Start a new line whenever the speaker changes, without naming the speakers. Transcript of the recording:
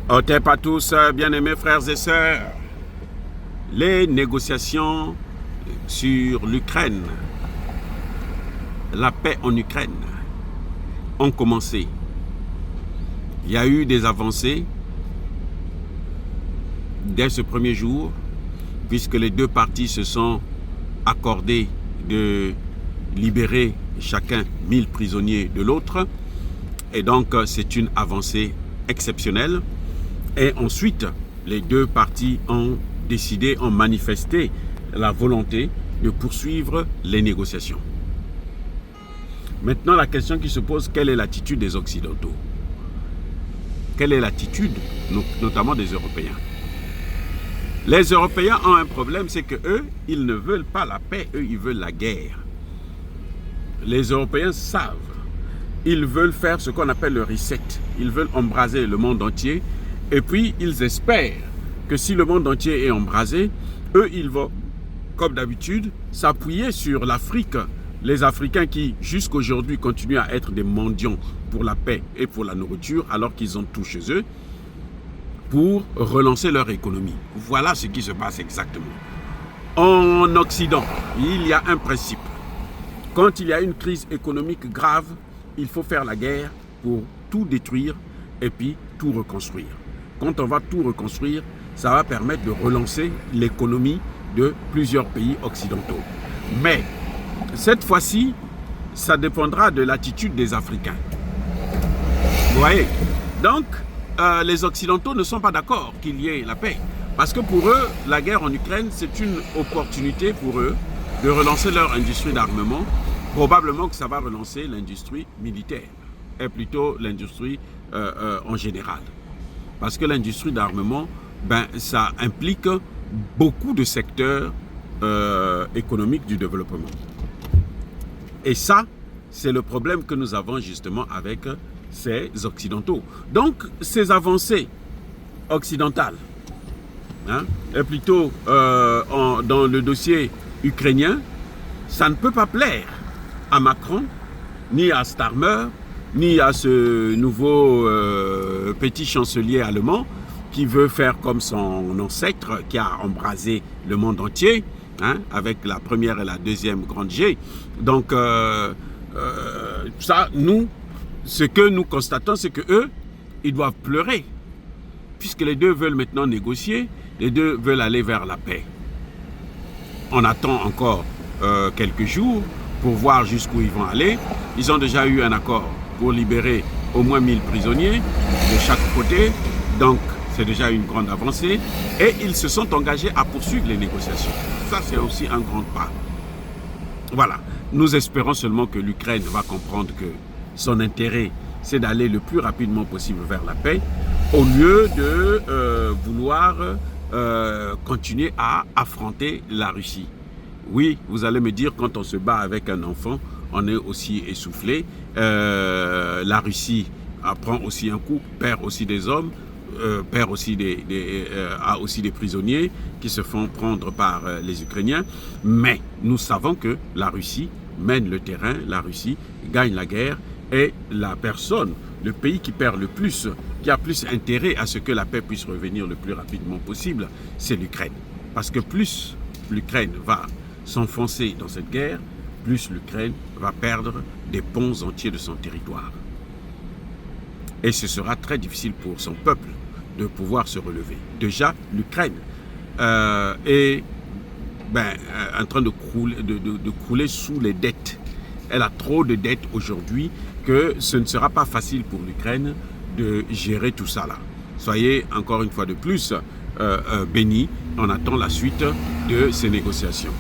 Otep à tous, bien-aimés frères et sœurs. Les négociations sur l'Ukraine, la paix en Ukraine, ont commencé. Il y a eu des avancées dès ce premier jour, puisque les deux parties se sont accordées de libérer chacun 1000 prisonniers de l'autre. Et donc, c'est une avancée exceptionnelle. Et ensuite, les deux parties ont décidé, ont manifesté la volonté de poursuivre les négociations. Maintenant, la question qui se pose, quelle est l'attitude des Occidentaux? Quelle est l'attitude, notamment des Européens? Les Européens ont un problème, c'est que eux, ils ne veulent pas la paix, eux, ils veulent la guerre. Les Européens savent, ils veulent faire ce qu'on appelle le reset. Ils veulent embraser le monde entier. Et puis, ils espèrent que si le monde entier est embrasé, eux, ils vont, comme d'habitude, s'appuyer sur l'Afrique. Les Africains qui, jusqu'aujourd'hui, continuent à être des mendiants pour la paix et pour la nourriture, alors qu'ils ont tout chez eux, pour relancer leur économie. Voilà ce qui se passe exactement. En Occident, il y a un principe. Quand il y a une crise économique grave, il faut faire la guerre pour tout détruire et puis tout reconstruire. Quand on va tout reconstruire, ça va permettre de relancer l'économie de plusieurs pays occidentaux. Mais cette fois-ci, ça dépendra de l'attitude des Africains. Vous voyez? Donc, les Occidentaux ne sont pas d'accord qu'il y ait la paix. Parce que pour eux, la guerre en Ukraine, c'est une opportunité pour eux de relancer leur industrie d'armement. Probablement que ça va relancer l'industrie militaire, et plutôt l'industrie en général. Parce que l'industrie d'armement, ça implique beaucoup de secteurs économiques du développement. Et ça, c'est le problème que nous avons justement avec ces Occidentaux. Donc, ces avancées occidentales, et plutôt dans le dossier ukrainien, ça ne peut pas plaire à Macron, ni à Starmer, ni à ce nouveau petit chancelier allemand qui veut faire comme son ancêtre qui a embrasé le monde entier, avec la première et la deuxième grande G. Donc, ça, nous, ce que nous constatons, c'est qu'eux, ils doivent pleurer, puisque les deux veulent maintenant négocier, les deux veulent aller vers la paix. On attend encore quelques jours pour voir jusqu'où ils vont aller. Ils ont déjà eu un accord pour libérer au moins 1000 prisonniers de chaque côté. Donc, c'est déjà une grande avancée. Et ils se sont engagés à poursuivre les négociations. Ça, c'est aussi un grand pas. Voilà. Nous espérons seulement que l'Ukraine va comprendre que son intérêt, c'est d'aller le plus rapidement possible vers la paix, au lieu de vouloir continuer à affronter la Russie. Oui, vous allez me dire, quand on se bat avec un enfant, on est aussi essoufflé. La Russie prend aussi un coup, perd aussi des hommes, a aussi des prisonniers qui se font prendre par les Ukrainiens. Mais nous savons que la Russie mène le terrain, la Russie gagne la guerre, et la personne, le pays qui perd le plus, qui a plus intérêt à ce que la paix puisse revenir le plus rapidement possible, c'est l'Ukraine. Parce que plus l'Ukraine va s'enfoncer dans cette guerre, plus l'Ukraine va perdre des pans entiers de son territoire. Et ce sera très difficile pour son peuple de pouvoir se relever. Déjà, l'Ukraine est en train de crouler sous les dettes. Elle a trop de dettes aujourd'hui que ce ne sera pas facile pour l'Ukraine de gérer tout ça là. Soyez encore une fois de plus bénis. On attend la suite de ces négociations.